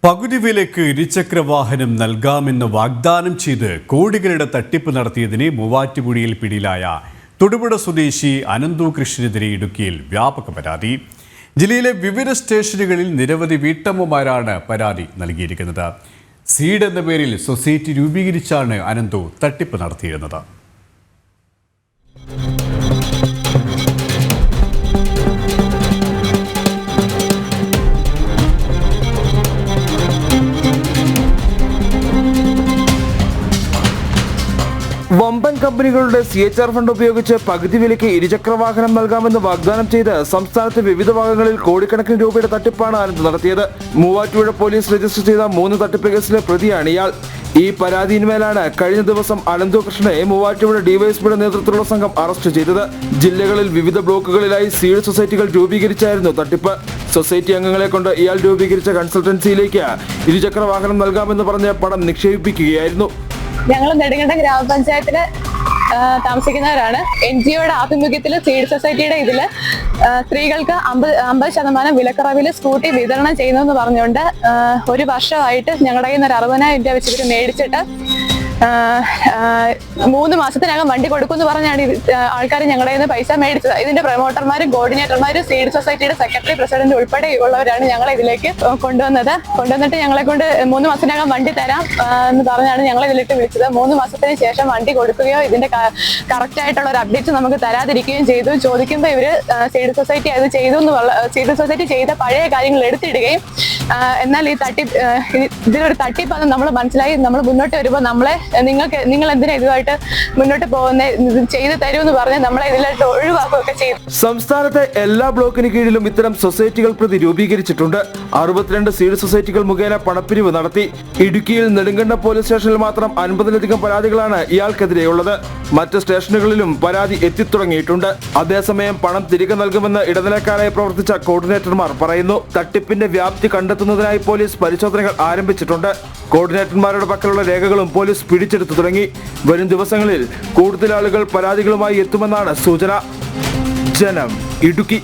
പകുതി വിലയ്ക്ക് ഇരുചക്ര വാഹനം നൽകാമെന്ന് വാഗ്ദാനം ചെയ്ത് കോടികളുടെ തട്ടിപ്പ് നടത്തിയതിന് മൂവാറ്റുപുഴയിൽ പിടിയിലായ തൊടുപുഴ സ്വദേശി അനന്തു കൃഷ്ണനെതിരെ ഇടുക്കിയിൽ വ്യാപക പരാതി. ജില്ലയിലെ വിവിധ സ്റ്റേഷനുകളിൽ നിരവധി വീട്ടമ്മമാരാണ് പരാതി നൽകിയിരിക്കുന്നത്. സീഡ് എന്ന പേരിൽ സൊസൈറ്റി രൂപീകരിച്ചാണ് അനന്തു തട്ടിപ്പ് നടത്തിയിരുന്നത്. വമ്പൻ കമ്പനികളുടെ CHR ഫണ്ട് ഉപയോഗിച്ച് പകുതി വിലയ്ക്ക് ഇരുചക്ര വാഹനം നൽകാമെന്ന് വാഗ്ദാനം ചെയ്ത് സംസ്ഥാനത്തെ വിവിധ ഭാഗങ്ങളിൽ കോടിക്കണക്കിന് രൂപയുടെ തട്ടിപ്പാണ് അനന്ത് നടത്തിയത്. മൂവാറ്റുപുഴ പോലീസ് രജിസ്റ്റർ ചെയ്ത 3 തട്ടിപ്പ് കേസിലെ പ്രതിയാണ് ഇയാൾ. ഈ പരാതിയിന്മേലാണ് കഴിഞ്ഞ ദിവസം അനന്തു കൃഷ്ണനെ മൂവാറ്റുപുഴ ഡിവൈഎസ്പിയുടെ നേതൃത്വത്തിലുള്ള സംഘം അറസ്റ്റ് ചെയ്തത്. ജില്ലകളിൽ വിവിധ ബ്ലോക്കുകളിലായി സീഡ് സൊസൈറ്റികൾ രൂപീകരിച്ചായിരുന്നു തട്ടിപ്പ്. സൊസൈറ്റി അംഗങ്ങളെ കൊണ്ട് ഇയാൾ രൂപീകരിച്ച കൺസൾട്ടൻസിയിലേക്ക് ഇരുചക്ര വാഹനം നൽകാമെന്ന് പറഞ്ഞ് പണം നിക്ഷേപിപ്പിക്കുകയായിരുന്നു. ഞങ്ങൾ നെടുങ്കണ്ടം ഗ്രാമപഞ്ചായത്തിൽ താമസിക്കുന്നവരാണ്. NGOയുടെ ആഭിമുഖ്യത്തിൽ സീഡ് സൊസൈറ്റിയുടെ ഇതിൽ സ്ത്രീകൾക്ക് 50% വിലക്കുറവിൽ സ്കൂട്ടി വിതരണം ചെയ്യുന്നതെന്ന് പറഞ്ഞുകൊണ്ട് ഒരു വർഷമായിട്ട് ഞങ്ങളുടെ കയ്യിൽ നിന്ന് 60,000 രൂപ വെച്ചിട്ട് മേടിച്ചിട്ട് 3 മാസത്തിനകം വണ്ടി കൊടുക്കുമെന്ന് പറഞ്ഞാണ് ആൾക്കാർ ഞങ്ങളുടെ കയ്യിൽ നിന്ന് പൈസ മേടിച്ചത്. ഇതിന്റെ പ്രൊമോട്ടർമാരും കോർഡിനേറ്റർമാരും സീഡ് സൊസൈറ്റിയുടെ സെക്രട്ടറി പ്രസിഡന്റ് ഉൾപ്പെടെ ഉള്ളവരാണ് ഞങ്ങളെ ഇതിലേക്ക് കൊണ്ടുവന്നിട്ട് ഞങ്ങളെ കൊണ്ട് 3 മാസത്തിനകം വണ്ടി തരാം എന്ന് പറഞ്ഞാണ് ഞങ്ങളെ ഇതിലിട്ട് വിളിച്ചത്. 3 മാസത്തിന് ശേഷം വണ്ടി കൊടുക്കുകയോ ഇതിന്റെ കറക്റ്റ് ആയിട്ടുള്ള ഒരു അപ്ഡേറ്റ് നമുക്ക് തരാതിരിക്കുകയും ചെയ്തു. ചോദിക്കുമ്പോൾ ഇവര് സീഡ് സൊസൈറ്റി അത് ചെയ്തു സീഡ് സൊസൈറ്റി ചെയ്ത പഴയ കാര്യങ്ങൾ എടുത്തിടുകയും എന്നാൽ ഇതിലൊരു തട്ടിപ്പാന്ന് നമ്മൾ മനസ്സിലായി. നമ്മൾ മുന്നോട്ട് വരുമ്പോൾ നിങ്ങൾ എന്തിനാ ഇതുമായിട്ട് മുന്നോട്ട് പോകുന്നത്, ചെയ്ത് തരുമെന്ന് പറഞ്ഞ് നമ്മളെ ഇതിലോട്ട് ഒഴിവാക്കുകയൊക്കെ ചെയ്തു. സംസ്ഥാനത്തെ എല്ലാ ബ്ലോക്കിന് കീഴിലും ഇത്തരം സൊസൈറ്റികൾ പ്രതി രൂപീകരിച്ചിട്ടുണ്ട്. 62 സീഡ് സൊസൈറ്റികൾ മുഖേന പണപ്പിരിവ് നടത്തി. ഇടുക്കിയിൽ നെടുങ്കണ്ടം പോലീസ് സ്റ്റേഷനിൽ മാത്രം 50-ലധികം പരാതികളാണ് ഇയാൾക്കെതിരെയുള്ളത്. മറ്റ് സ്റ്റേഷനുകളിലും പരാതി എത്തിത്തുടങ്ങിയിട്ടുണ്ട്. അതേസമയം പണം തിരികെ നൽകുമെന്ന് ഇടനിലക്കാരായി പ്രവർത്തിച്ച കോർഡിനേറ്റർമാർ പറയുന്നു. തട്ടിപ്പിന്റെ വ്യാപ്തി കണ്ടെത്തുന്നതിനായി പോലീസ് പരിശോധനകൾ ആരംഭിച്ചിട്ടുണ്ട്. കോർഡിനേറ്റർമാരുടെ പക്കലുള്ള രേഖകളും പോലീസ് പിടിച്ചെടുത്തു തുടങ്ങി. വരും ദിവസങ്ങളിൽ കൂടുതൽ ആളുകൾ പരാതികളുമായി എത്തുമെന്നാണ് സൂചന. ജനം, ഇടുക്കി.